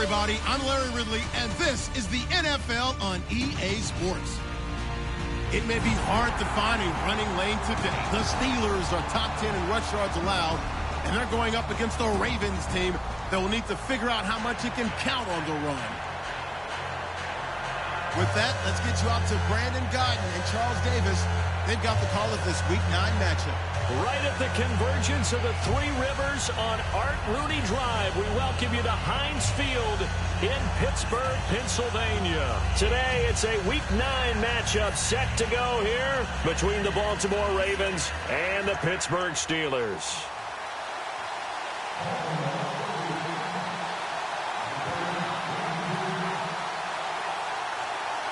everybody. I'm Larry Ridley, and this is the NFL on EA Sports. It may be hard to find a running lane today. The Steelers are top 10 in rush yards allowed, and they're going up against a Ravens team that will need to figure out how much it can count on the run. With that, let's get you out to Brandon Guyton and Charles Davis. They've got the call of this Week 9 matchup. Right at the convergence of the Three Rivers on Art Rooney Drive, we welcome you to Heinz Field in Pittsburgh, Pennsylvania. Today, it's a Week 9 matchup set to go here between the Baltimore Ravens and the Pittsburgh Steelers.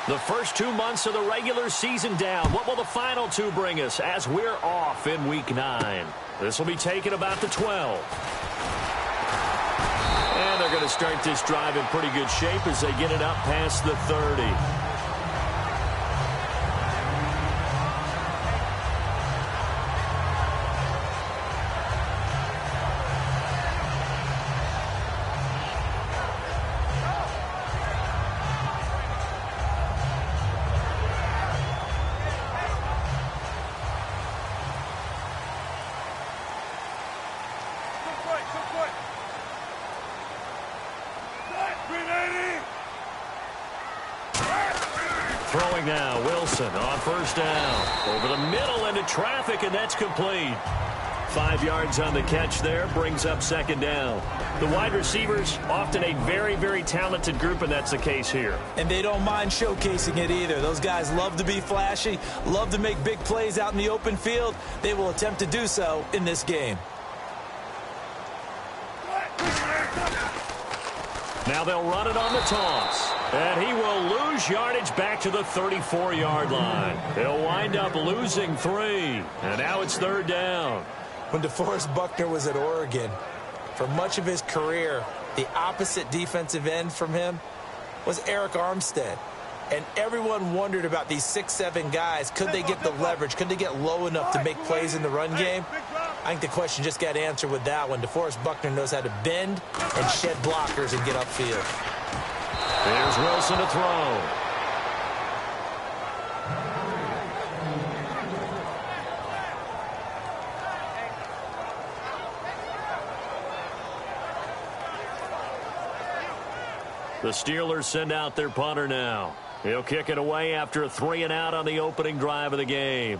The first 2 months of the regular season down. What will the final two bring us as we're off in Week 9? This will be taken about the 12. And they're going to start this drive in pretty good shape as they get it up past the 30. Throwing now, Wilson on first down. Over the middle into traffic, and that's complete. 5 yards on the catch there, brings up second down. The wide receivers, often a very, very talented group, and that's the case here. And they don't mind showcasing it either. Those guys love to be flashy, love to make big plays out in the open field. They will attempt to do so in this game. Now they'll run it on the toss. And he will lose yardage back to the 34-yard line. He'll wind up losing 3. And now it's third down. When DeForest Buckner was at Oregon, for much of his career, the opposite defensive end from him was Eric Armstead. And everyone wondered about these 6'7" guys. Could they get the leverage? Could they get low enough to make plays in the run game? I think the question just got answered with that one. DeForest Buckner knows how to bend and shed blockers and get upfield. Here's Wilson to throw. The Steelers send out their punter now. He'll kick it away after a 3-and-out on the opening drive of the game.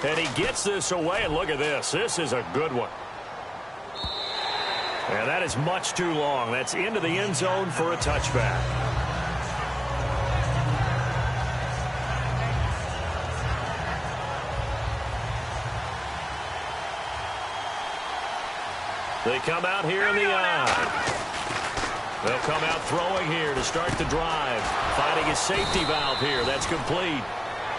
And he gets this away, and look at this. This is a good one. And that is much too long. That's into the end zone for a touchback. They come out here in the eye. They'll come out throwing here to start the drive. Finding a safety valve here. That's complete.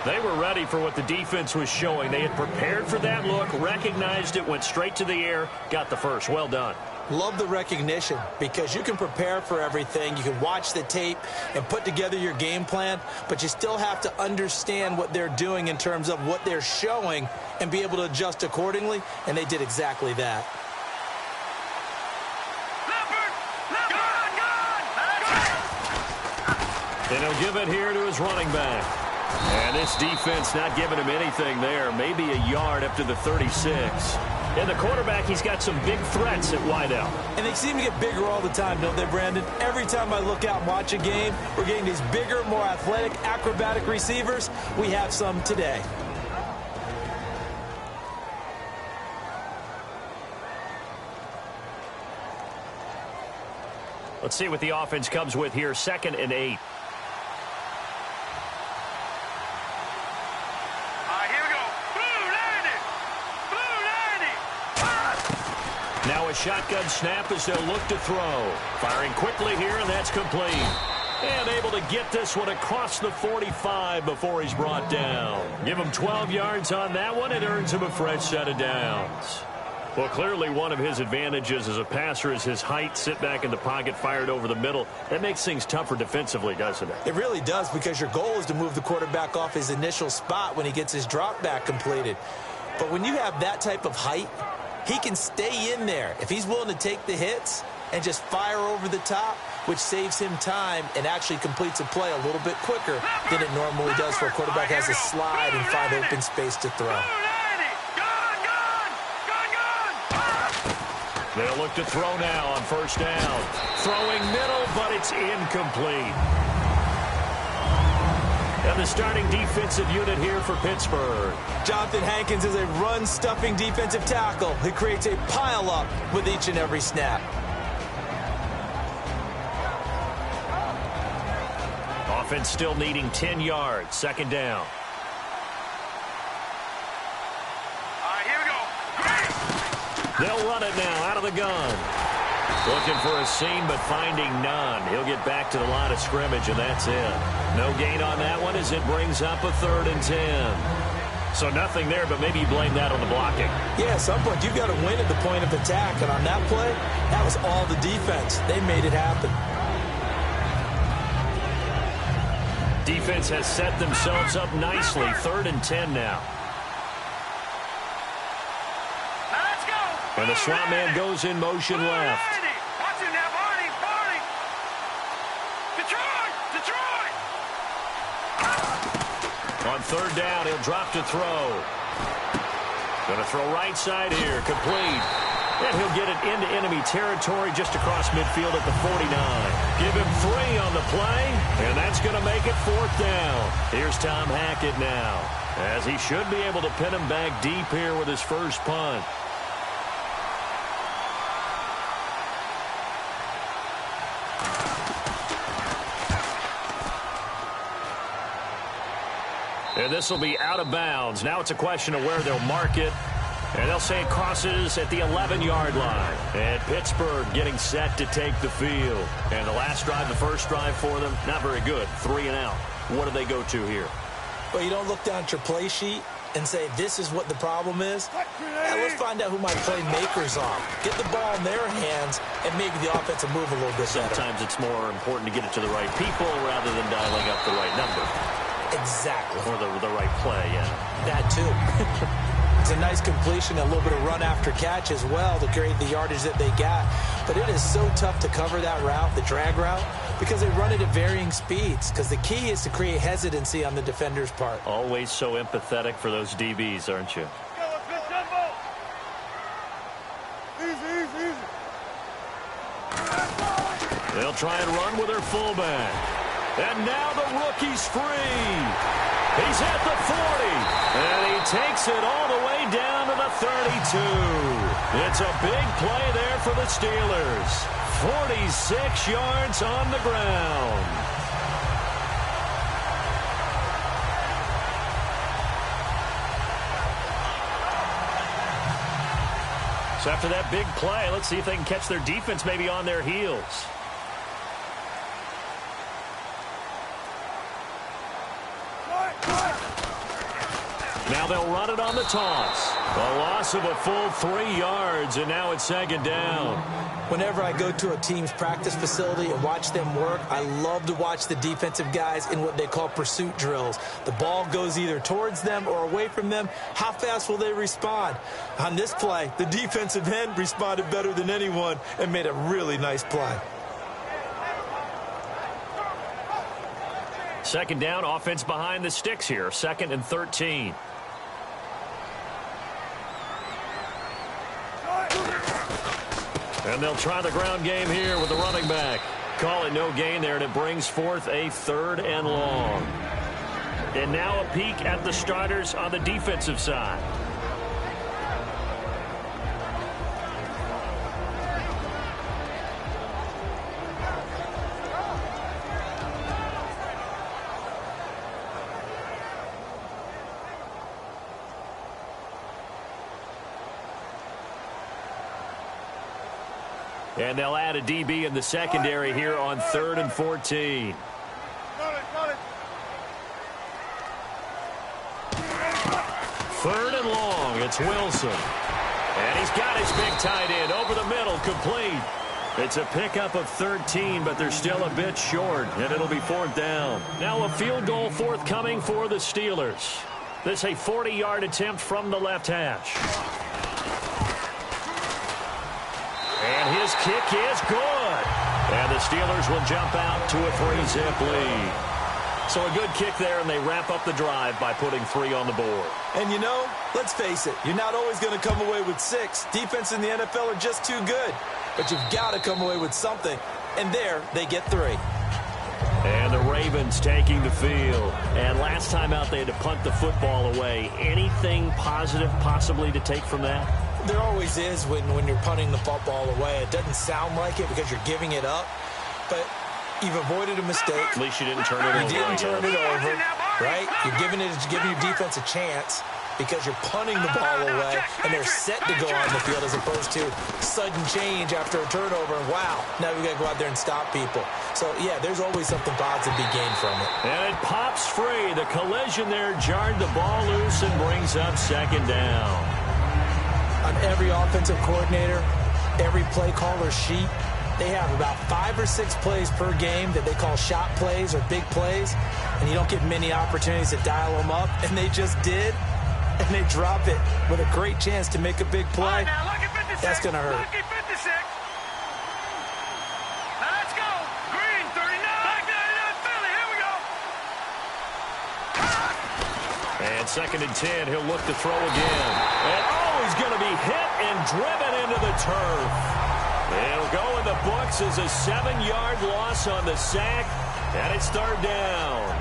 They were ready for what the defense was showing. They had prepared for that look, recognized it, went straight to the air, got the first. Well done. Love the recognition because you can prepare for everything. You can watch the tape and put together your game plan, but you still have to understand what they're doing in terms of what they're showing and be able to adjust accordingly, and they did exactly that. And he'll give it here to his running back. And this defense not giving him anything there. Maybe a yard up to the 36. And the quarterback, he's got some big threats at wideout. And they seem to get bigger all the time, don't they, Brandon? Every time I look out and watch a game, we're getting these bigger, more athletic, acrobatic receivers. We have some today. Let's see what the offense comes with here. 2nd and 8. Now a shotgun snap as they'll look to throw. Firing quickly here, and that's complete. And able to get this one across the 45 before he's brought down. Give him 12 yards on that one. It earns him a fresh set of downs. Well, clearly one of his advantages as a passer is his height. Sit back in the pocket, fired over the middle. That makes things tougher defensively, doesn't it? It really does, because your goal is to move the quarterback off his initial spot when he gets his drop back completed. But when you have that type of height, he can stay in there if he's willing to take the hits and just fire over the top, which saves him time and actually completes a play a little bit quicker than it normally does where a quarterback has to slide and find open space to throw. They'll look to throw now on first down. Throwing middle, but it's incomplete. And the starting defensive unit here for Pittsburgh. Jonathan Hankins is a run-stuffing defensive tackle who creates a pile-up with each and every snap. Offense still needing 10 yards. Second down. They'll run it now out of the gun. Looking for a seam, but finding none. He'll get back to the line of scrimmage, and that's it. No gain on that one as it brings up a 3rd and 10. So nothing there, but maybe you blame that on the blocking. Yeah, at some point, you've got to win at the point of attack. And on that play, that was all the defense. They made it happen. Defense has set themselves up nicely. 3rd and 10 now. And the slot man goes in motion left. Watch him now, Barney. Detroit. On 3rd down, he'll drop to throw. Going to throw right side here, complete. And he'll get it into enemy territory just across midfield at the 49. Give him 3 on the play, and that's going to make it 4th down. Here's Tom Hackett now, as he should be able to pin him back deep here with his first punt. And this will be out of bounds. Now it's a question of where they'll mark it. And they'll say it crosses at the 11-yard line. And Pittsburgh getting set to take the field. And the last drive, the first drive for them, not very good. 3 and out. What do they go to here? Well, you don't look down at your play sheet and say, this is what the problem is. Now, let's find out who my playmakers are. Get the ball in their hands and maybe the offense will move a little bit better. Sometimes it's more important to get it to the right people rather than dialing up the right number. Exactly. Or the right play, yeah. That, too. It's a nice completion, a little bit of run after catch as well to create the yardage that they got. But it is so tough to cover that route, the drag route, because they run it at varying speeds. Because the key is to create hesitancy on the defender's part. Always so empathetic for those DBs, aren't you? Easy. They'll try and run with their fullback. And now the rookie's free. He's at the 40. And he takes it all the way down to the 32. It's a big play there for the Steelers. 46 yards on the ground. So after that big play, let's see if they can catch their defense maybe on their heels. Now they'll run it on the toss. A loss of a full 3 yards, and now it's 2nd down. Whenever I go to a team's practice facility and watch them work, I love to watch the defensive guys in what they call pursuit drills. The ball goes either towards them or away from them. How fast will they respond? On this play, the defensive end responded better than anyone and made a really nice play. 2nd down, offense behind the sticks here. 2nd and 13. And they'll try the ground game here with the running back. Call it no gain there, and it brings forth a 3rd and long. And now a peek at the starters on the defensive side. And they'll add a DB in the secondary here on 3rd and 14. Got it. 3rd and long. It's Wilson. And he's got his big tight end over the middle, complete. It's a pickup of 13, but they're still a bit short, and it'll be 4th down. Now a field goal forthcoming for the Steelers. This a 40-yard attempt from the left hash. And his kick is good. And the Steelers will jump out to a 3-zip lead. So a good kick there, and they wrap up the drive by putting 3 on the board. And you know, let's face it, you're not always going to come away with 6. Defense in the NFL are just too good. But you've got to come away with something. And there, they get 3. And the Ravens taking the field. And last time out, they had to punt the football away. Anything positive possibly to take from that? There always is when you're punting the football away. It doesn't sound like it because you're giving it up. But you've avoided a mistake. At least you didn't turn it over. You didn't turn it over, right? You're giving your defense a chance because you're punting the ball away, and they're set to go on the field as opposed to sudden change after a turnover. And wow, now we got to go out there and stop people. So, yeah, there's always something positive to be gained from it. And it pops free. The collision there jarred the ball loose and brings up second down. On every offensive coordinator, every play caller sheet, they have about 5 or 6 plays per game that they call shot plays or big plays, and you don't get many opportunities to dial them up, and they just did, and they drop it with a great chance to make a big play. That's going to hurt. Lucky 56. Now let's go. Green, 39. Back 99, Philly. Here we go. And 2nd and 10, he'll look to throw again. And he's going to be hit and driven into the turf. It'll go in the books as a 7-yard loss on the sack, and it's 3rd down.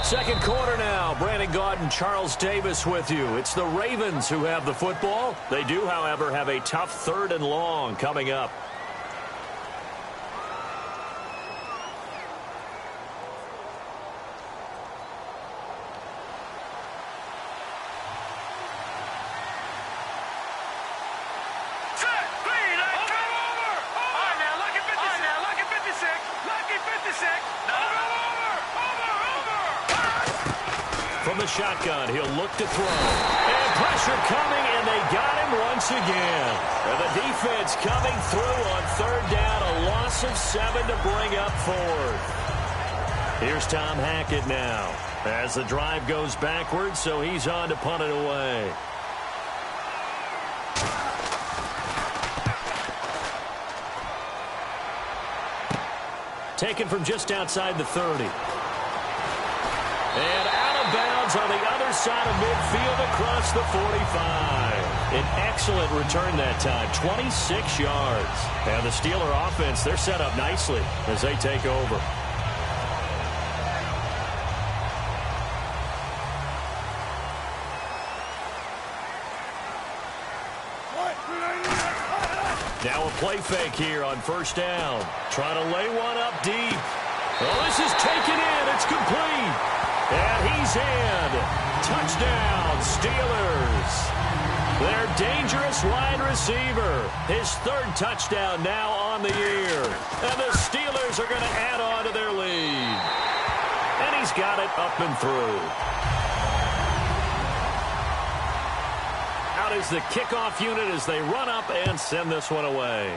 Second quarter now. Brandon Gaudin, Charles Davis with you. It's the Ravens who have the football. They do, however, have a tough 3rd and long coming up. From the shotgun, he'll look to throw. And pressure coming, and they got him once again. And the defense coming through on 3rd down, a loss of 7 to bring up 4th. Here's Tom Hackett now as the drive goes backwards, so he's on to punt it away. Taken from just outside the 30. And out of bounds on the other side of midfield across the 45. An excellent return that time, 26 yards. And the Steeler offense, they're set up nicely as they take over. Now a play fake here on 1st down. Trying to lay one up deep. Oh, this is taken in. It's complete. And he's in. Touchdown, Steelers. Their dangerous wide receiver. His 3rd touchdown now on the year. And the Steelers are going to add on to their lead. And he's got it up and through. Out is the kickoff unit as they run up and send this one away.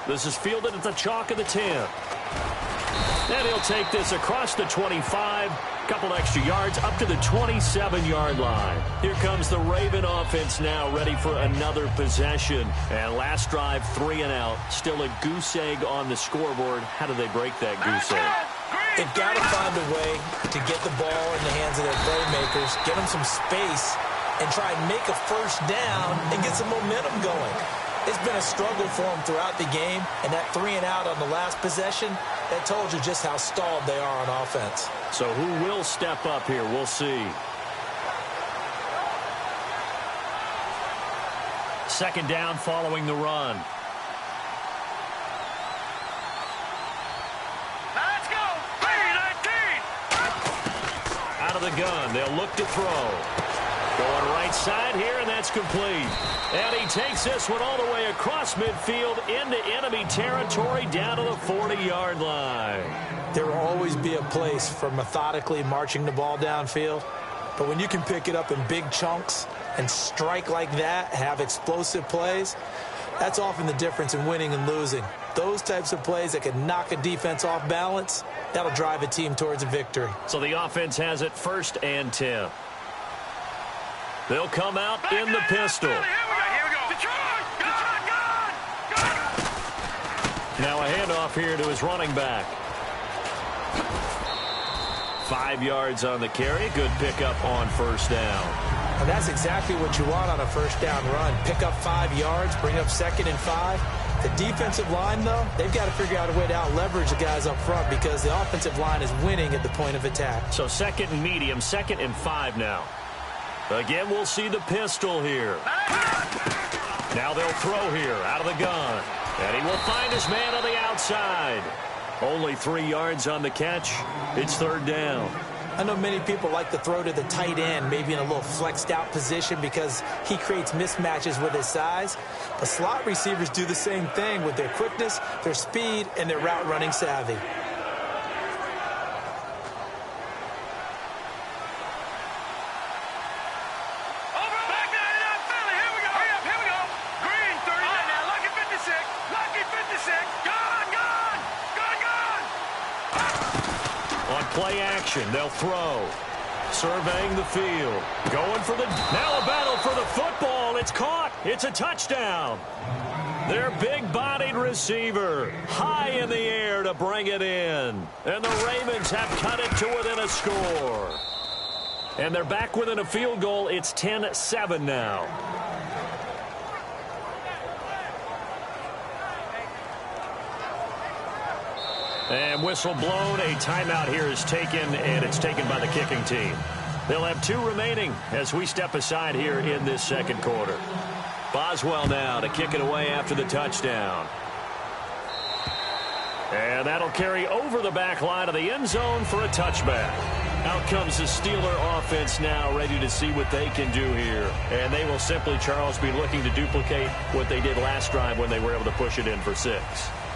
This is fielded at the chalk of the 10. And he'll take this across the 25, couple extra yards up to the 27-yard line. Here comes the Raven offense now, ready for another possession. And last drive, 3 and out. Still a goose egg on the scoreboard. How do they break that goose egg? They've got to find a way to get the ball in the hands of their playmakers, get them some space, and try and make a 1st down and get some momentum going. It's been a struggle for them throughout the game, and that 3 and out on the last possession, that told you just how stalled they are on offense. So who will step up here? We'll see. 2nd down following the run. Let's go. 3-19. Out of the gun, they'll look to throw. Going right side here, and that's complete. And he takes this one all the way across midfield into enemy territory down to the 40-yard line. There will always be a place for methodically marching the ball downfield. But when you can pick it up in big chunks and strike like that, have explosive plays, that's often the difference in winning and losing. Those types of plays that can knock a defense off balance, That'll drive a team towards a victory. So the offense has it 1st and 10. They'll come out in the pistol. Here we go. Detroit! Now a handoff here to his running back. 5 yards on the carry. Good pickup on 1st down. And that's exactly what you want on a 1st down run. Pick up 5 yards, bring up 2nd and 5. The defensive line, though, they've got to figure out a way to out-leverage the guys up front because the offensive line is winning at the point of attack. So 2nd and medium, 2nd and 5 now. Again, we'll see the pistol here. Now they'll throw here out of the gun. And he will find his man on the outside. Only 3 yards on the catch. It's 3rd down. I know many people like to throw to the tight end, maybe in a little flexed out position because he creates mismatches with his size. But slot receivers do the same thing with their quickness, their speed, and their route running savvy. Play action. They'll throw. Surveying the field. Going for the... Now a battle for the football. It's caught. It's a touchdown. Their big-bodied receiver high in the air to bring it in. And the Ravens have cut it to within a score. And they're back within a field goal. It's 10-7 now. And whistle blown. A timeout here is taken, and it's taken by the kicking team. They'll have 2 remaining as we step aside here in this 2nd quarter. Boswell now to kick it away after the touchdown. And that'll carry over the back line of the end zone for a touchback. Out comes the Steeler offense now, ready to see what they can do here. And they will simply, Charles, be looking to duplicate what they did last drive when they were able to push it in for 6.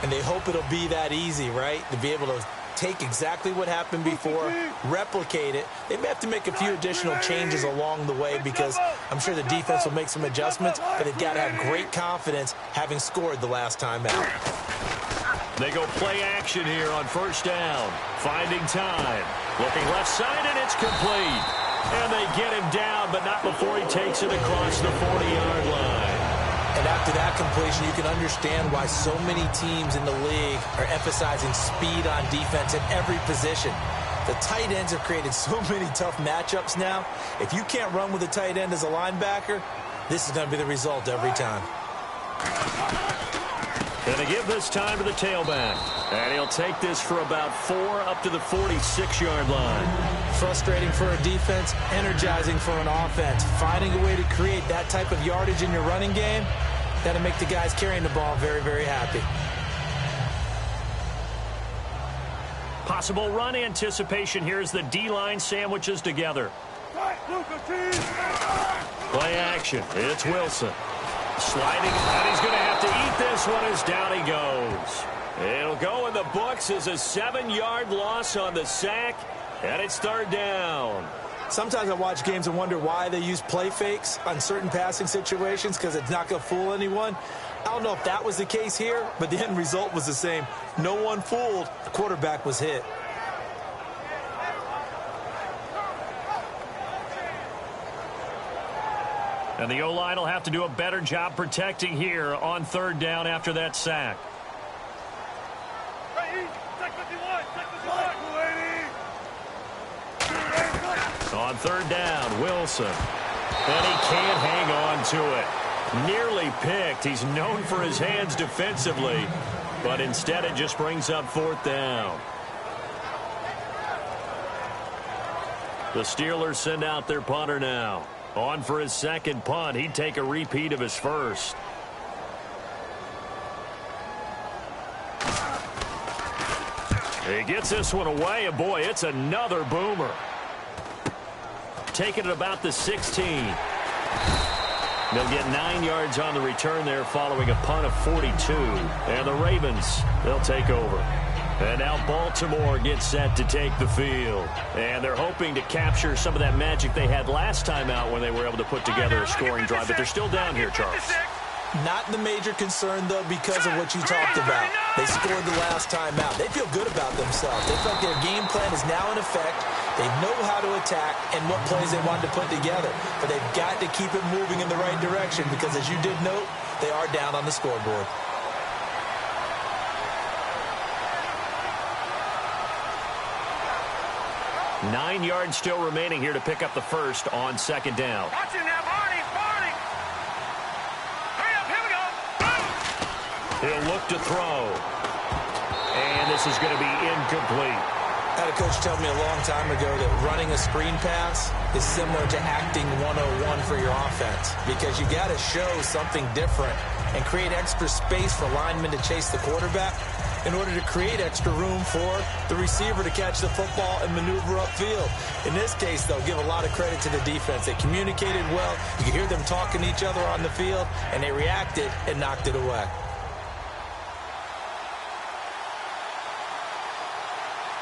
And they hope it'll be that easy, right? To be able to take exactly what happened before, replicate it. They may have to make a few additional changes along the way because I'm sure the defense will make some adjustments, but they've got to have great confidence having scored the last time out. They go play action here on 1st down. Finding time. Looking left side, and it's complete. And they get him down, but not before he takes it across the 40-yard line. And after that completion, you can understand why so many teams in the league are emphasizing speed on defense at every position. The tight ends have created so many tough matchups now. If you can't run with a tight end as a linebacker, this is going to be the result every time. Going to give this time to the tailback. And he'll take this for about 4 up to the 46-yard line. Frustrating for a defense, energizing for an offense. Finding a way to create that type of yardage in your running game, that'll make the guys carrying the ball very, very happy. Possible run anticipation here as the D-line sandwiches together. Play action. It's Wilson. Sliding, and he's going to have to eat this one as down he goes. It'll go in the books as a 7-yard loss on the sack, and it's 3rd down. Sometimes I watch games and wonder why they use play fakes on certain passing situations because it's not going to fool anyone. I don't know if that was the case here, but the end result was the same. No one fooled. The quarterback was hit. And the O-line will have to do a better job protecting here on 3rd down after that sack. On 3rd down, Wilson. And he can't hang on to it. Nearly picked. He's known for his hands defensively, but instead it just brings up 4th down. The Steelers send out their punter now. On for his 2nd punt. He'd take a repeat of his first. He gets this one away, and boy, it's another boomer. Taking it about the 16. They'll get 9 yards on the return there following a punt of 42. And the Ravens, they'll take over. And now Baltimore gets set to take the field. And they're hoping to capture some of that magic they had last time out when they were able to put together a scoring drive. But they're still down here, Charles. Not the major concern, though, because of what you talked about. They scored the last time out. They feel good about themselves. They feel like their game plan is now in effect. They know how to attack and what plays they want to put together. But they've got to keep it moving in the right direction because, as you did note, they are down on the scoreboard. Nine yards still remaining here to pick up the first on second down. Watch it now, Barney. Hurry up, here we go. He'll look to throw. And this is going to be incomplete. I had a coach tell me a long time ago that running a screen pass is similar to acting 101 for your offense because you got to show something different and create extra space for linemen to chase the quarterback in order to create extra room for the receiver to catch the football and maneuver upfield. In this case, though, give a lot of credit to the defense. They communicated well. You could hear them talking to each other on the field, and they reacted and knocked it away.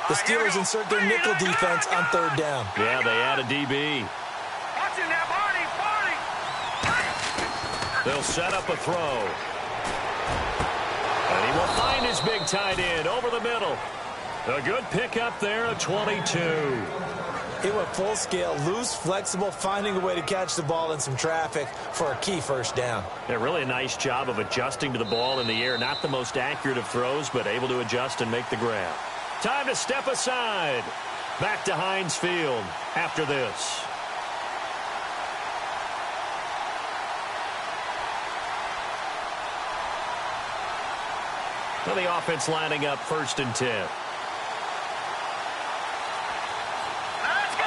The Steelers insert their nickel defense on third down. Yeah, they add a DB. Watch it now, Barney. They'll set up a throw. And he will find his big tight end over the middle. A good pickup there at 22. It went full scale, loose, flexible, finding a way to catch the ball in some traffic for a key first down. Yeah, really a nice job of adjusting to the ball in the air. Not the most accurate of throws, but able to adjust and make the grab. Time to step aside. Back to Heinz Field after this. Well, the offense lining up 1st and 10. Let's go,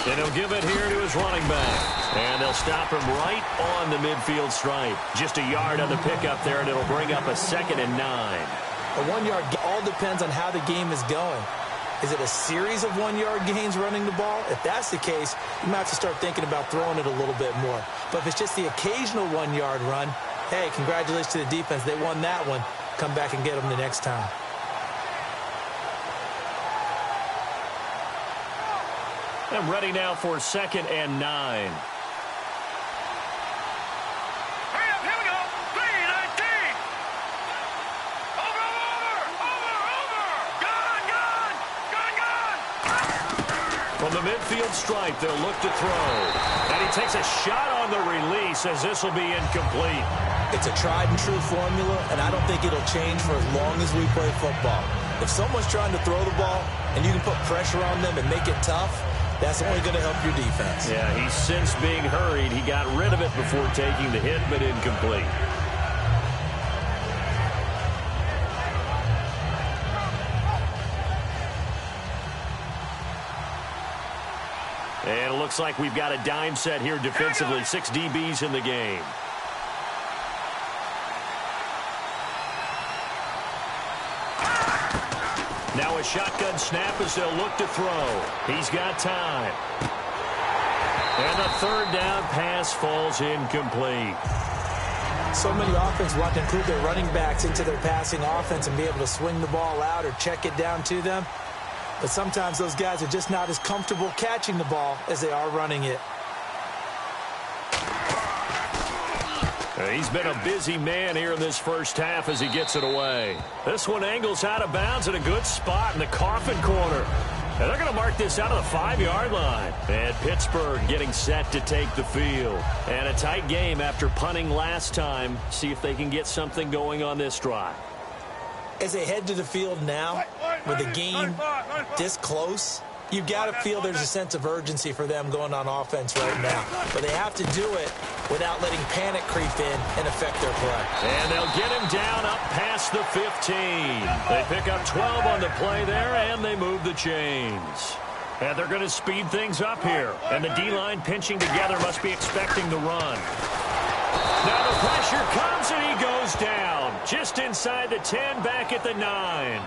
over. And he'll give it here to his running back. And they'll stop him right on the midfield stripe. Just a yard on the pickup there, and it'll bring up a 2nd and 9. A 1 yard all depends on how the game is going. Is it a series of 1 yard gains running the ball? If that's the case, you might have to start thinking about throwing it a little bit more. But if it's just the occasional 1 yard run, hey, congratulations to the defense. They won that one. Come back and get them the next time. And ready now for 2nd and 9. Hurry up, here we go. 3-19. Over. Gone. From the midfield stripe, they'll look to throw. And he takes a shot on the release as this will be incomplete. It's a tried-and-true formula, and I don't think it'll change for as long as we play football. If someone's trying to throw the ball and you can put pressure on them and make it tough, that's only going to help your defense. Yeah, he's since being hurried. He got rid of it before taking the hit, but incomplete. And it looks like we've got a dime set here defensively. 6 DBs in the game. Now a shotgun snap as they'll look to throw. He's got time. And the 3rd down pass falls incomplete. So many offenses want to include their running backs into their passing offense and be able to swing the ball out or check it down to them. But sometimes those guys are just not as comfortable catching the ball as they are running it. He's been a busy man here in this first half as he gets it away. This one angles out of bounds at a good spot in the coffin corner. And they're going to mark this out of the 5-yard line. And Pittsburgh getting set to take the field. And a tight game after punting last time. See if they can get something going on this drive. As they head to the field now, with the game this close, you've got to feel there's a sense of urgency for them going on offense right now. But they have to do it without letting panic creep in and affect their play. And they'll get him down up past the 15. They pick up 12 on the play there, and they move the chains. And they're going to speed things up here. And the D-line pinching together must be expecting the run. Now the pressure comes, and he goes down. Just inside the 10, back at the 9.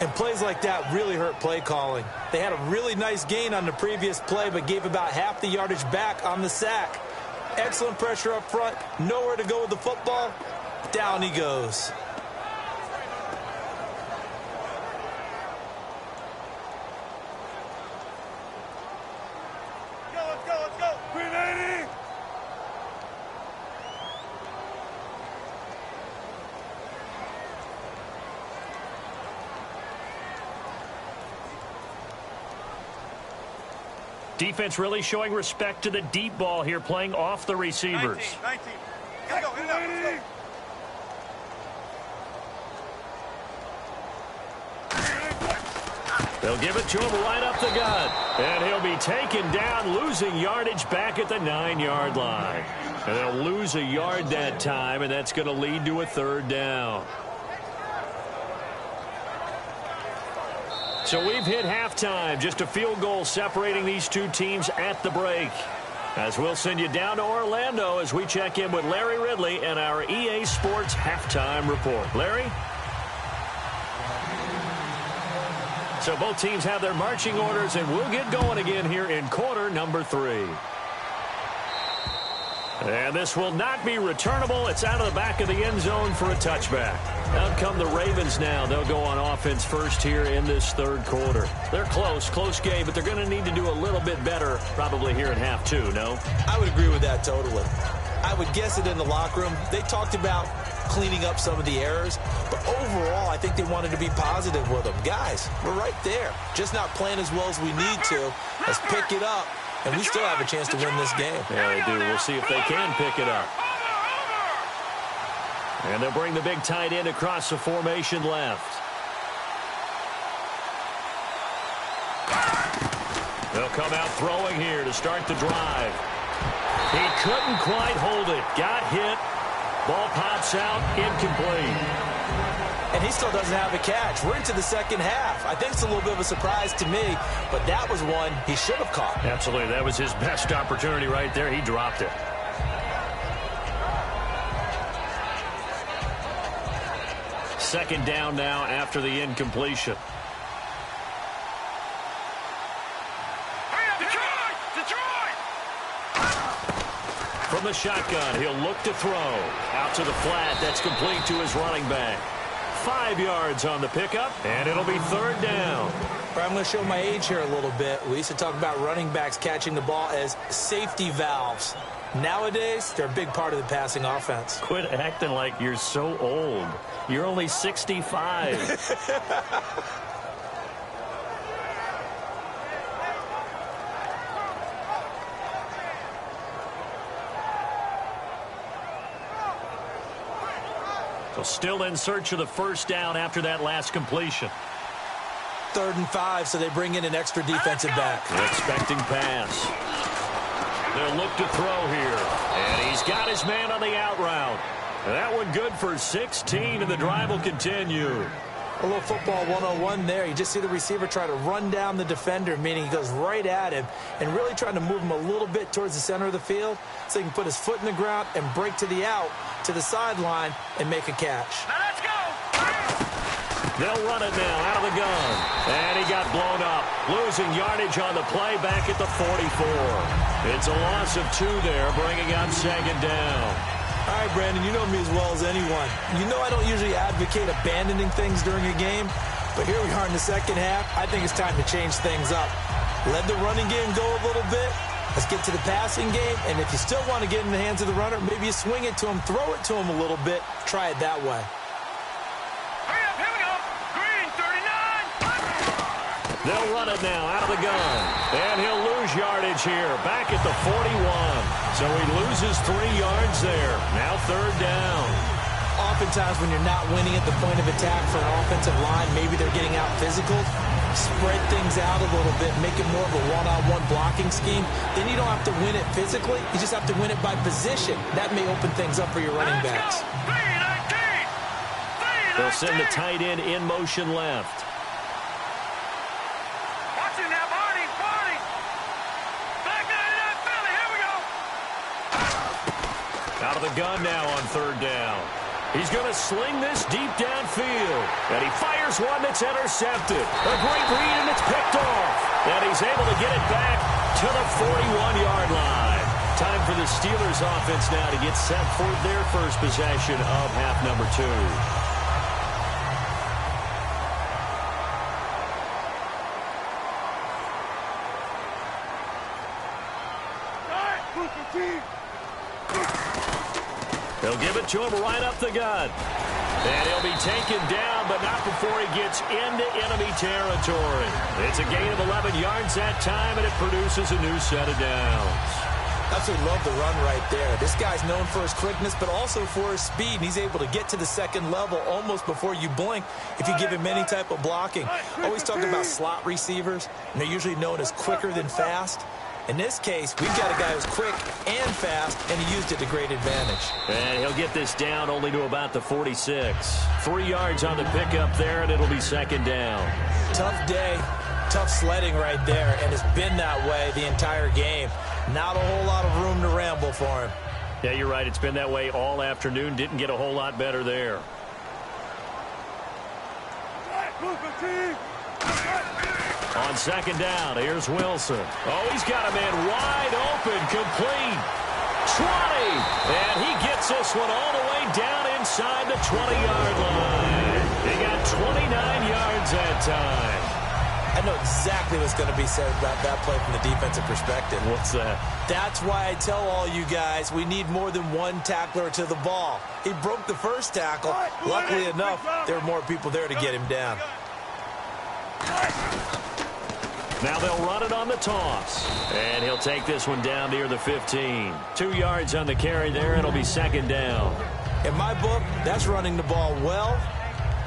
And plays like that really hurt play calling. They had a really nice gain on the previous play, but gave about half the yardage back on the sack. Excellent pressure up front. Nowhere to go with the football. Down he goes. Let's go. 380. Defense really showing respect to the deep ball here, playing off the receivers. 19. Get it up. Let's go. They'll give it to him right up the gut. And he'll be taken down, losing yardage back at the 9-yard line. And they'll lose a yard that time, and that's going to lead to a third down. So we've hit halftime. Just a field goal separating these two teams at the break. As we'll send you down to Orlando as we check in with Larry Ridley and our EA Sports halftime report. Larry? So both teams have their marching orders, and we'll get going again here in quarter number 3. And this will not be returnable. It's out of the back of the end zone for a touchback. Out come the Ravens now. They'll go on offense first here in this third quarter. They're close game, but they're going to need to do a little bit better probably here in half 2, no? I would agree with that totally. I would guess it in the locker room. They talked about cleaning up some of the errors, but overall, I think they wanted to be positive with them. Guys, we're right there. Just not playing as well as we need to. Let's pick it up, and we still have a chance to win this game. Yeah, they do. We'll see if they can pick it up. And they'll bring the big tight end across the formation left. They'll come out throwing here to start the drive. He couldn't quite hold it. Got hit. Ball pops out, incomplete. And he still doesn't have a catch. We're into the second half. I think it's a little bit of a surprise to me, but that was one he should have caught. Absolutely. That was his best opportunity right there. He dropped it. Second down now after the incompletion. From the shotgun, he'll look to throw. Out to the flat. That's complete to his running back. 5 yards on the pickup, and it'll be third down. I'm going to show my age here a little bit. We used to talk about running backs catching the ball as safety valves. Nowadays, they're a big part of the passing offense. Quit acting like you're so old. You're only 65. So still in search of the first down after that last completion. 3rd and 5, so they bring in an extra defensive back. Expecting pass. They'll look to throw here. And he's got his man on the out route. And that one good for 16, and the drive will continue. A little football 101 there. You just see the receiver try to run down the defender, meaning he goes right at him and really trying to move him a little bit towards the center of the field so he can put his foot in the ground and break to the out, to the sideline, and make a catch. Now let's go. They'll run it now out of the gun. And he got blown up. Losing yardage on the play back at the 44. It's a loss of 2 there, bringing up second down. All right, Brandon, you know me as well as anyone. You know I don't usually advocate abandoning things during a game, but here we are in the second half. I think it's time to change things up. Let the running game go a little bit. Let's get to the passing game, and if you still want to get in the hands of the runner, maybe you swing it to him, throw it to him a little bit, try it that way. Hurry up, here we go. Green, 39. They'll run it now out of the gun. And he'll lose yardage here, back at the 41. So he loses 3 yards there. Now third down. Oftentimes when you're not winning at the point of attack for an offensive line, maybe they're getting out physical, spread things out a little bit, make it more of a one-on-one blocking scheme. Then you don't have to win it physically. You just have to win it by position. That may open things up for your running backs. 3-19. They'll send the tight end in motion left. Watch it now, Barney. Back 99 Philly, here we go. Out of the gun now on third down. He's going to sling this deep downfield. And he fires one that's intercepted. A great read, and it's picked off. And he's able to get it back to the 41-yard line. Time for the Steelers offense now to get set for their first possession of half number 2. They'll give it to him right up the gut. And he'll be taken down, but not before he gets into enemy territory. It's a gain of 11 yards that time, and it produces a new set of downs. Absolutely love the run right there. This guy's known for his quickness, but also for his speed. And he's able to get to the second level almost before you blink if you give him any type of blocking. Always talk about slot receivers, and they're usually known as quicker than fast. In this case, we've got a guy who's quick and fast, and he used it to great advantage. And he'll get this down only to about the 46. 3 yards on the pickup there, and it'll be second down. Tough day, tough sledding right there, and it's been that way the entire game. Not a whole lot of room to ramble for him. Yeah, you're right. It's been that way all afternoon. Didn't get a whole lot better there. On second down, here's Wilson. Oh, he's got a man wide open, complete. 20, and he gets this one all the way down inside the 20-yard line. He got 29 yards that time. I know exactly what's going to be said about that play from the defensive perspective. What's that? That's why I tell all you guys we need more than one tackler to the ball. He broke the first tackle. Luckily enough, there were more people there to get him down. Now they'll run it on the toss. And he'll take this one down near the 15. 2 yards on the carry there. It'll be second down. In my book, that's running the ball well,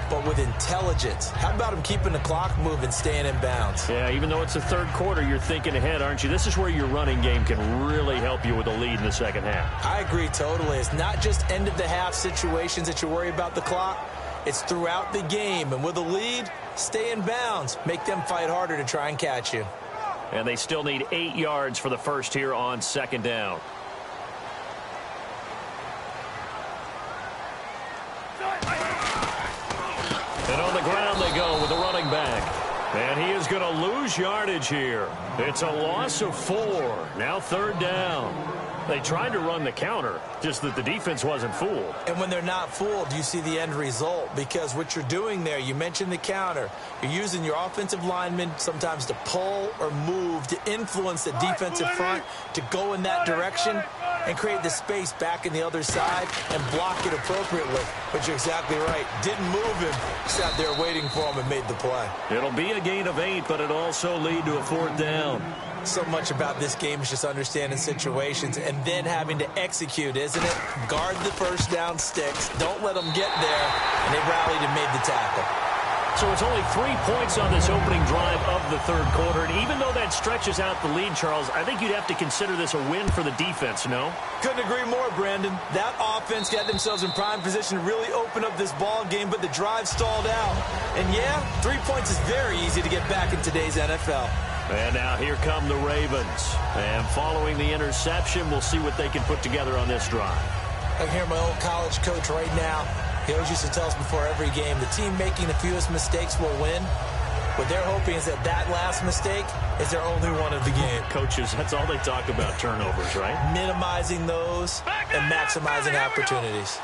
but with intelligence. How about him keeping the clock moving, staying in bounds? Yeah, even though it's the third quarter, you're thinking ahead, aren't you? This is where your running game can really help you with a lead in the second half. I agree totally. It's not just end-of-the-half situations that you worry about the clock. It's throughout the game. And with a lead, stay in bounds. Make them fight harder to try and catch you. And they still need 8 yards for the first here on second down. And on the ground they go with the running back. And he is going to lose yardage here. It's a loss of 4. Now third down. They tried to run the counter, just that the defense wasn't fooled. And when they're not fooled, you see the end result. Because what you're doing there, you mentioned the counter. You're using your offensive linemen sometimes to pull or move to influence the defensive front to go in that direction and create the space back in the other side and block it appropriately. But you're exactly right. Didn't move him. Sat there waiting for him and made the play. It'll be a gain of 8, but it'll also lead to a fourth down. So much about this game is just understanding situations and then having to execute, isn't it? Guard the first down sticks. Don't let them get there. And they rallied and made the tackle. So it's only 3 points on this opening drive of the third quarter. And even though that stretches out the lead, Charles, I think you'd have to consider this a win for the defense, no? Couldn't agree more, Brandon. That offense got themselves in prime position to really open up this ball game, but the drive stalled out. And yeah, 3 points is very easy to get back in today's NFL. And now here come the Ravens. And following the interception, we'll see what they can put together on this drive. I can hear my old college coach right now. He always used to tell us before every game, the team making the fewest mistakes will win. What they're hoping is that that last mistake is their only one of the game. Coaches, that's all they talk about, turnovers, right? Minimizing those and maximizing opportunities.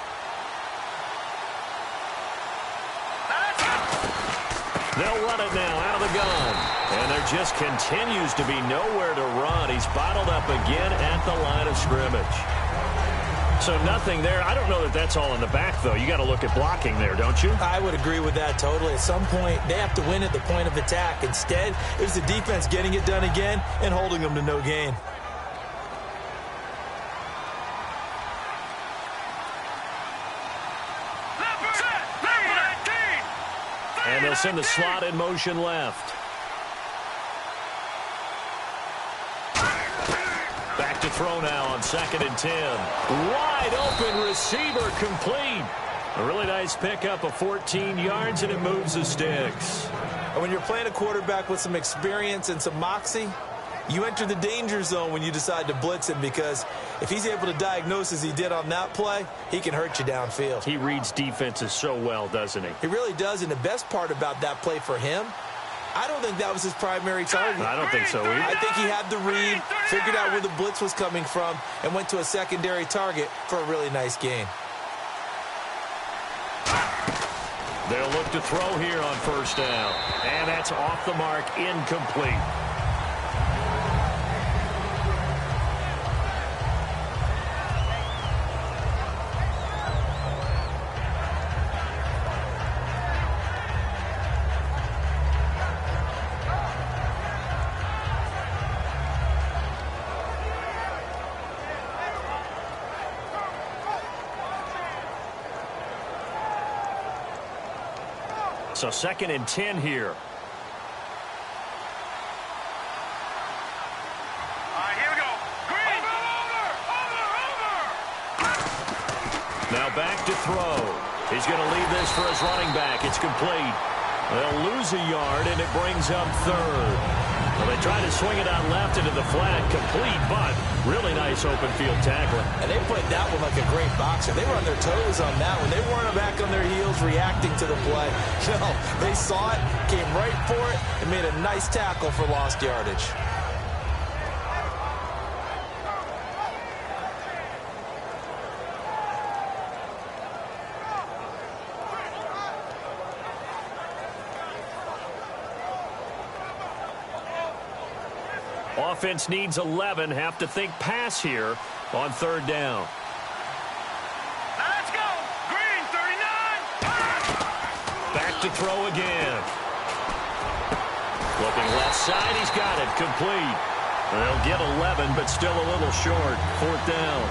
They'll run it now out of the gun. And there just continues to be nowhere to run. He's bottled up again at the line of scrimmage. So nothing there. I don't know that that's all in the back, though. You got to look at blocking there, don't you? I would agree with that totally. At some point, they have to win at the point of attack. Instead, it was the defense getting it done again and holding them to no gain. And they'll send the slot in motion left. Back to throw now on 2nd and 10. Wide open receiver complete. A really nice pickup of 14 yards, and it moves the sticks. And when you're playing a quarterback with some experience and some moxie, you enter the danger zone when you decide to blitz him, because if he's able to diagnose as he did on that play, he can hurt you downfield. He reads defenses so well, doesn't he? He really does, and the best part about that play for him, I don't think that was his primary target. I don't think so either. I think he had the read, figured out where the blitz was coming from, and went to a secondary target for a really nice gain. They'll look to throw here on first down. And that's off the mark, incomplete. So 2nd and 10 here. Here we go. Green. Over. Now back to throw. He's going to leave this for his running back. It's complete. They'll lose a yard, and it brings up 3rd. Well, they try to swing it out left into the flat, complete, but really nice open field tackling. And they played that one like a great boxer. They were on their toes on that one. They weren't back on their heels reacting to the play. No, they saw it, came right for it, and made a nice tackle for lost yardage. Offense needs 11. Have to think pass here on 3rd down. Let's go. Green, 39. Back to throw again. Looking left side. He's got it. Complete. They'll get 11, but still a little short. 4th down.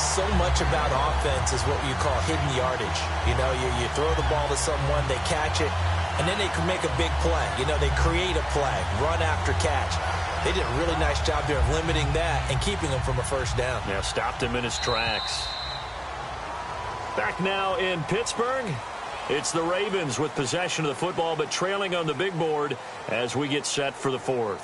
So much about offense is what you call hidden yardage. You know, you throw the ball to someone, they catch it, and then they can make a big play. You know, they create a play, run after catch. They did a really nice job there of limiting that and keeping him from a 1st down. Yeah, stopped him in his tracks. Back now in Pittsburgh. It's the Ravens with possession of the football, but trailing on the big board as we get set for the 4th.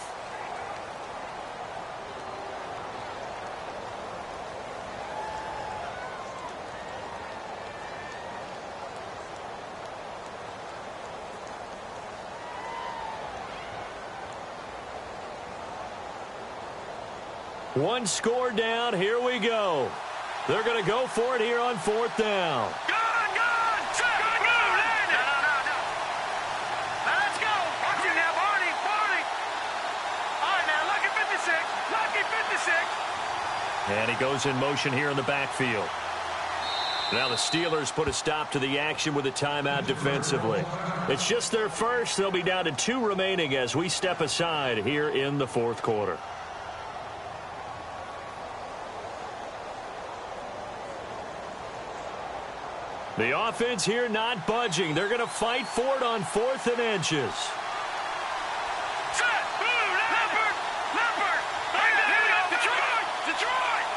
One score down. Here we go. They're going to go for it here on 4th down. Gone. Set. Good move. Land it. No. Let's go. Watch it now, Barney. All right, now, lucky 56. And he goes in motion here in the backfield. Now the Steelers put a stop to the action with a timeout defensively. It's just their first. They'll be down to 2 remaining as we step aside here in the 4th quarter. The offense here not budging. They're going to fight for it on 4th and inches. Set. Move. Leopard. Detroit.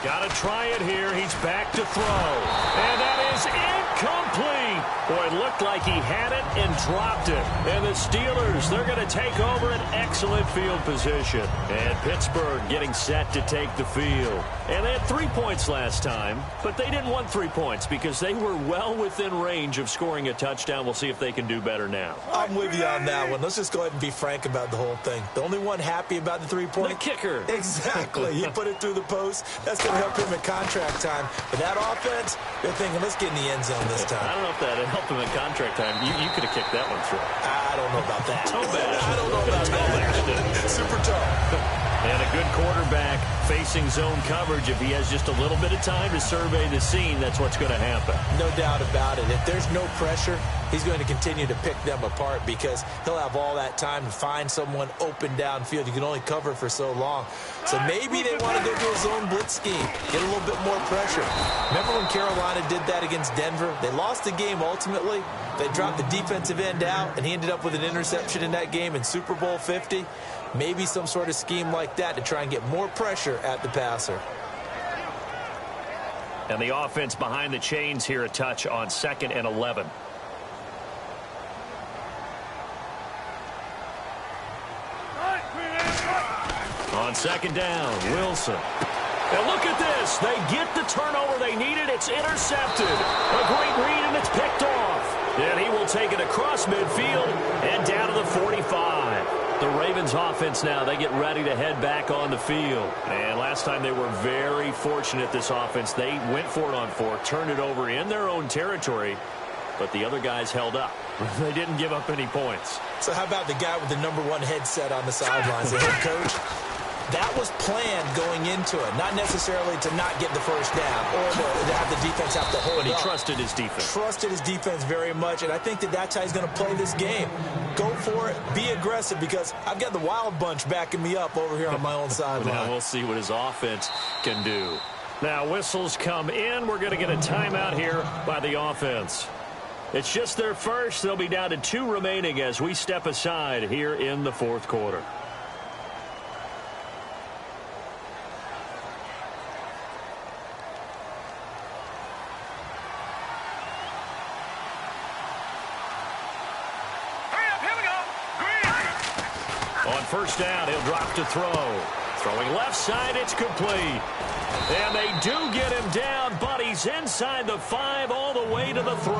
Got to try it here. He's back to throw. And that is incomplete. Boy, it looked like he had it and dropped it. And the Steelers, they're going to take over an excellent field position. And Pittsburgh getting set to take the field. And they had 3 points last time, but they didn't want 3 points because they were well within range of scoring a touchdown. We'll see if they can do better now. I'm with you on that one. Let's just go ahead and be frank about the whole thing. The only one happy about the 3-point? The kicker. Exactly. He put it through the post. That's going to help him at contract time. But that offense, they're thinking, let's get in the end zone this time. I don't know if that helped him at contract time. You could have kicked that one through. I don't know about that. I don't know about that. Super tough. And a good quarterback facing zone coverage. If he has just a little bit of time to survey the scene, that's what's going to happen. No doubt about it. If there's no pressure, he's going to continue to pick them apart because he'll have all that time to find someone open downfield. You can only cover for so long. So maybe they want to go to a zone blitz scheme, get a little bit more pressure. Remember when Carolina did that against Denver? They lost the game ultimately. They dropped the defensive end out, and he ended up with an interception in that game in Super Bowl 50. Maybe some sort of scheme like that to try and get more pressure at the passer. And the offense behind the chains here a touch on 2nd and 11. On 2nd down, Wilson. And look at this. They get the turnover they needed. It's intercepted. A great read, and it's picked off. And he will take it across midfield and down to the 45. The Ravens offense now, they get ready to head back on the field. And last time they were very fortunate, this offense. They went for it on 4, turned it over in their own territory, but the other guys held up. They didn't give up any points. So how about the guy with the #1 headset on the sidelines, the head coach? That was planned going into it, not necessarily to not get the first down or to have the defense have to hold But he up. trusted his defense. Trusted his defense very much, and I think that that's how he's going to play this game. Go for it, be aggressive, because I've got the wild bunch backing me up over here on my own sideline. Now we'll see what his offense can do. Now whistles come in. We're going to get a timeout here by the offense. It's just their first. They'll be down to 2 remaining as we step aside here in the fourth quarter. On first down, he'll drop to throw. Throwing left side, it's complete. And they do get him down, but he's inside the 5 all the way to the 3.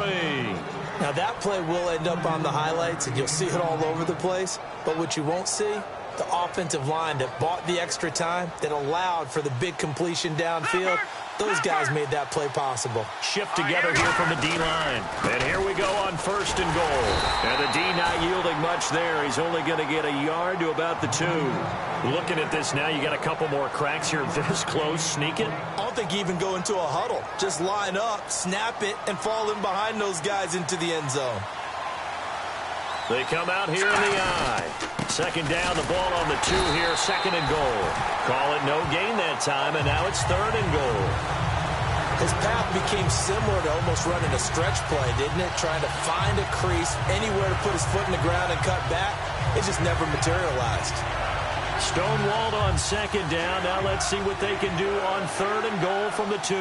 Now that play will end up on the highlights, and you'll see it all over the place. But what you won't see, the offensive line that bought the extra time, that allowed for the big completion downfield, those guys made that play possible. Shift together here from the D-line. And here we go on first and goal. And the D not yielding much there. He's only going to get a yard to about the 2. Looking at this now, you got a couple more cracks here this close. Sneak it. I don't think even go into a huddle. Just line up, snap it, and fall in behind those guys into the end zone. They come out here in the eye. Second down, the ball on the 2 here, second and goal. Call it no gain that time, and now it's third and goal. His path became similar to almost running a stretch play, didn't it? Trying to find a crease, anywhere to put his foot in the ground and cut back. It just never materialized. Stonewalled on second down. Now let's see what they can do on third and goal from the 2.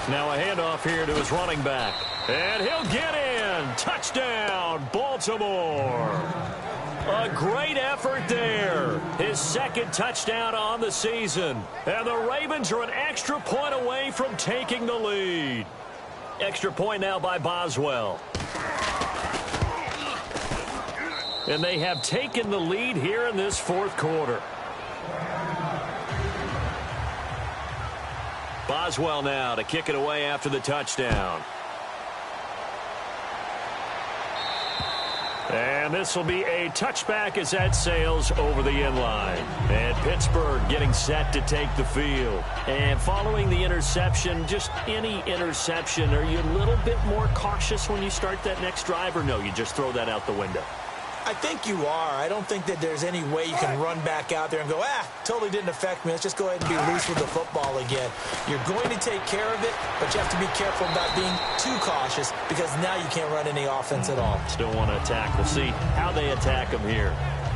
Now a handoff here to his running back. And he'll get in. Touchdown, Baltimore. A great effort there. His second touchdown on the season. And the Ravens are an extra point away from taking the lead. Extra point now by Boswell. And they have taken the lead here in this fourth quarter. Boswell now to kick it away after the touchdown. And this will be a touchback as that sails over the end line. And Pittsburgh getting set to take the field. And following the interception, just any interception, are you a little bit more cautious when you start that next drive, or no, you just throw that out the window? I think you are. I don't think that there's any way you can run back out there and go, totally didn't affect me. Let's just go ahead and be loose with the football again. You're going to take care of it, but you have to be careful about being too cautious because now you can't run any offense at all. Still want to attack. We'll see how they attack him here.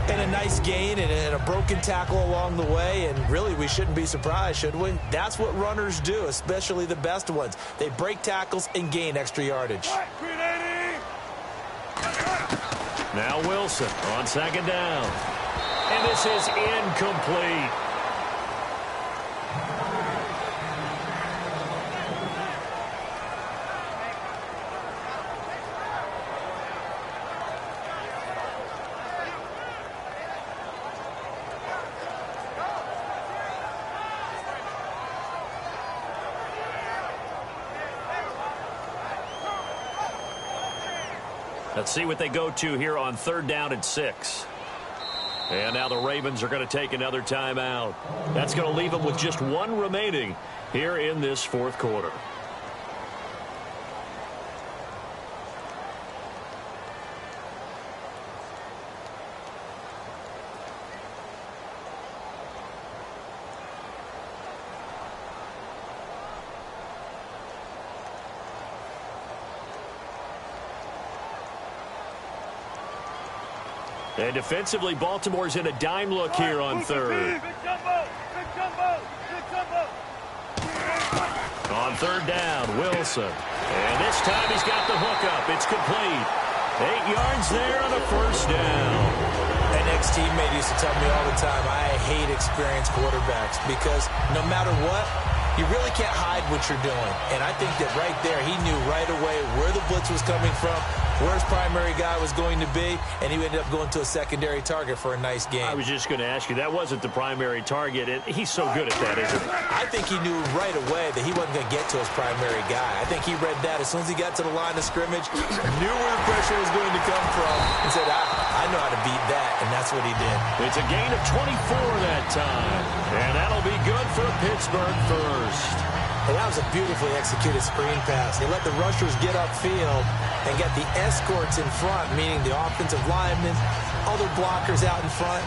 And a nice gain and a broken tackle along the way, and really we shouldn't be surprised, should we? That's what runners do, especially the best ones. They break tackles and gain extra yardage. Now Wilson on second down. And this is incomplete. Let's see what they go to here on third down and 6. And now the Ravens are going to take another timeout. That's going to leave them with just 1 remaining here in this fourth quarter. And defensively, Baltimore's in a dime look here on third. On third down, Wilson. And this time he's got the hookup. It's complete. 8 yards there on a first down. An ex-teammate used to tell me all the time, I hate experienced quarterbacks because no matter what, you really can't hide what you're doing. And I think that right there, he knew right away where the blitz was coming from, where his primary guy was going to be, and he ended up going to a secondary target for a nice game. I was just going to ask you, that wasn't the primary target, and he's so good at that, isn't he? I think he knew right away that he wasn't going to get to his primary guy. I think he read that as soon as he got to the line of scrimmage, knew where the pressure was going to come from, and said, I know how to beat that, and that's what he did. It's a gain of 24 that time, and that'll be good for Pittsburgh first. And that was a beautifully executed screen pass. They let the rushers get upfield and get the escorts in front, meaning the offensive linemen, other blockers out in front.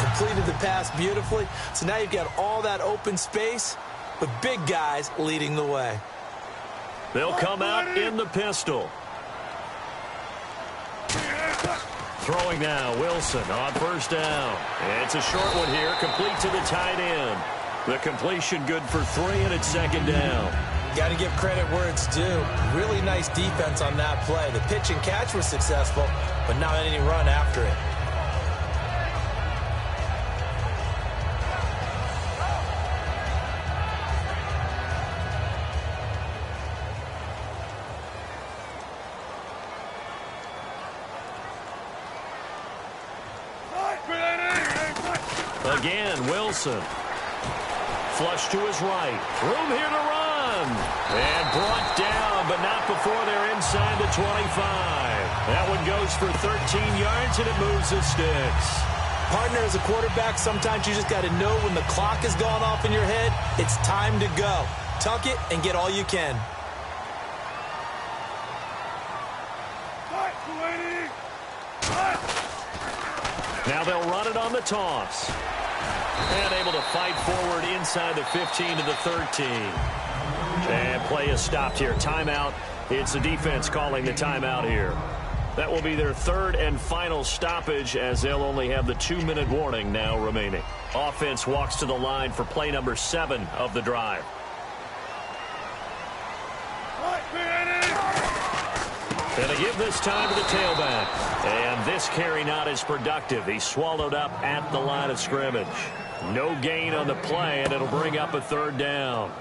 completed the pass beautifully. So now you've got all that open space with big guys leading the way. They'll come out in the pistol. Throwing now, Wilson on first down. It's a short one here, complete to the tight end. The completion good for 3, and it's second down. Got to give credit where it's due. Really nice defense on that play. The pitch and catch was successful, but not any run after it. Again, Wilson. Flush to his right. Room here to run. And brought down, but not before they're inside the 25. That one goes for 13 yards, and it moves the sticks. Partner, as a quarterback, sometimes you just got to know when the clock has gone off in your head, it's time to go. Tuck it and get all you can. Now they'll run it on the toss. And able to fight forward inside the 15 to the 13. And play is stopped here. Timeout. It's the defense calling the timeout here. That will be their third and final stoppage, as they'll only have the 2-minute warning now remaining. Offense walks to the line for play number 7 of the drive. Going to give this time to the tailback. And this carry not as productive. He's swallowed up at the line of scrimmage. No gain on the play, and it'll bring up a third down.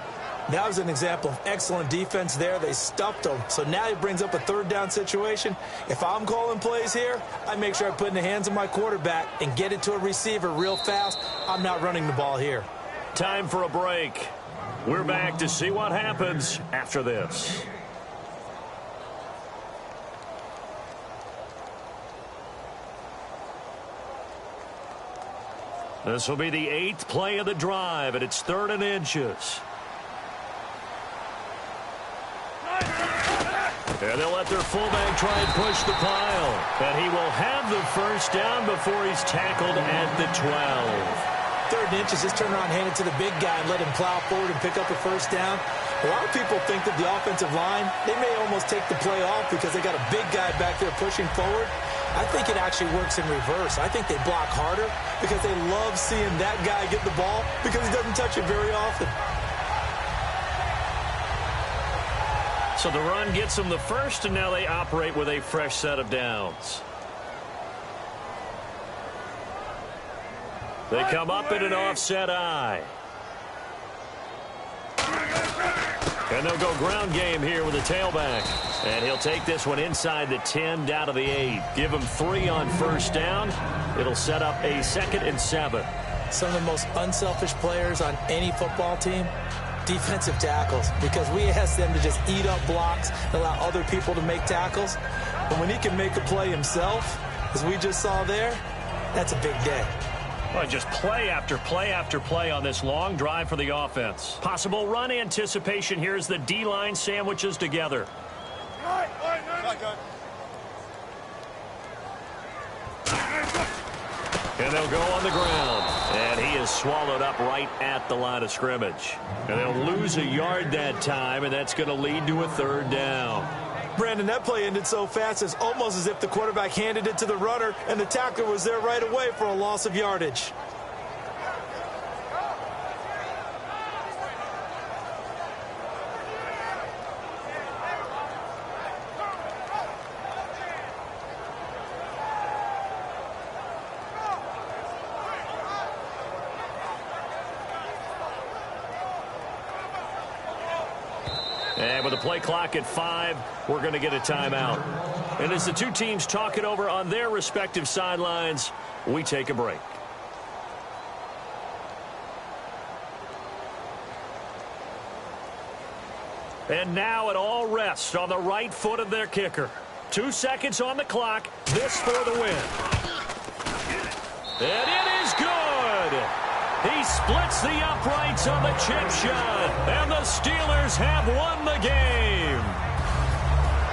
That was an example of excellent defense there. They stuffed him. So now he brings up a third down situation. If I'm calling plays here, I make sure I put it in the hands of my quarterback and get it to a receiver real fast. I'm not running the ball here. Time for a break. We're back to see what happens after this. This will be the 8th play of the drive, and it's 3rd and inches. And they'll let their fullback try and push the pile. And he will have the first down before he's tackled at the 12. 3rd and inches, just turn around, hand it to the big guy, and let him plow forward and pick up a first down. A lot of people think that the offensive line, they may almost take the play off because they got a big guy back there pushing forward. I think it actually works in reverse. I think they block harder because they love seeing that guy get the ball because he doesn't touch it very often. So the run gets them the first, and now they operate with a fresh set of downs. They come up in an offset eye. And they'll go ground game here with a tailback. And he'll take this one inside the 10 down to the 8. Give him 3 on first down. It'll set up a 2nd and 7. Some of the most unselfish players on any football team, defensive tackles, because we ask them to just eat up blocks and allow other people to make tackles. But when he can make a play himself, as we just saw there, that's a big day. Well, just play after play after play on this long drive for the offense. Possible run anticipation here as the D-line sandwiches together. And they'll go on the ground. And he is swallowed up right at the line of scrimmage. And they'll lose a yard that time, and that's going to lead to a 3rd down. Brandon, that play ended so fast, it's almost as if the quarterback handed it to the runner, and the tackler was there right away for a loss of yardage. And with the play clock at 5, we're going to get a timeout. And as the two teams talk it over on their respective sidelines, we take a break. And now it all rests on the right foot of their kicker. 2 seconds on the clock. This for the win. And it is good. He splits the uprights on the chip shot, and the Steelers have won the game.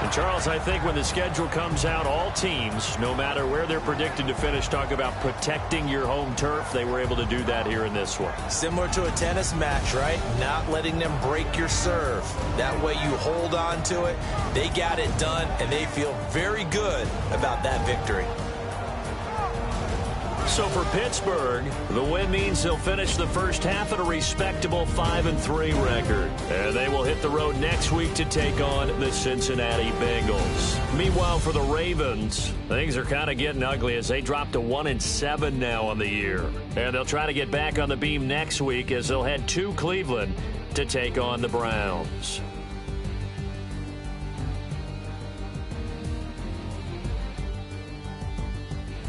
And Charles, I think when the schedule comes out, all teams, no matter where they're predicted to finish, talk about protecting your home turf. They were able to do that here in this one. Similar to a tennis match, right? Not letting them break your serve. That way you hold on to it. They got it done, and they feel very good about that victory. So for Pittsburgh, the win means they'll finish the first half at a respectable 5-3 record. And they will hit the road next week to take on the Cincinnati Bengals. Meanwhile, for the Ravens, things are kind of getting ugly as they drop to 1-7 now on the year. And they'll try to get back on the beam next week as they'll head to Cleveland to take on the Browns.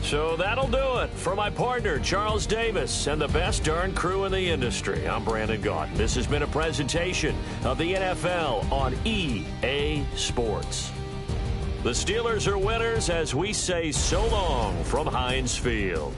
So that'll do it for my partner, Charles Davis, and the best darn crew in the industry. I'm Brandon Gaudin. This has been a presentation of the NFL on EA Sports. The Steelers are winners as we say so long from Heinz Field.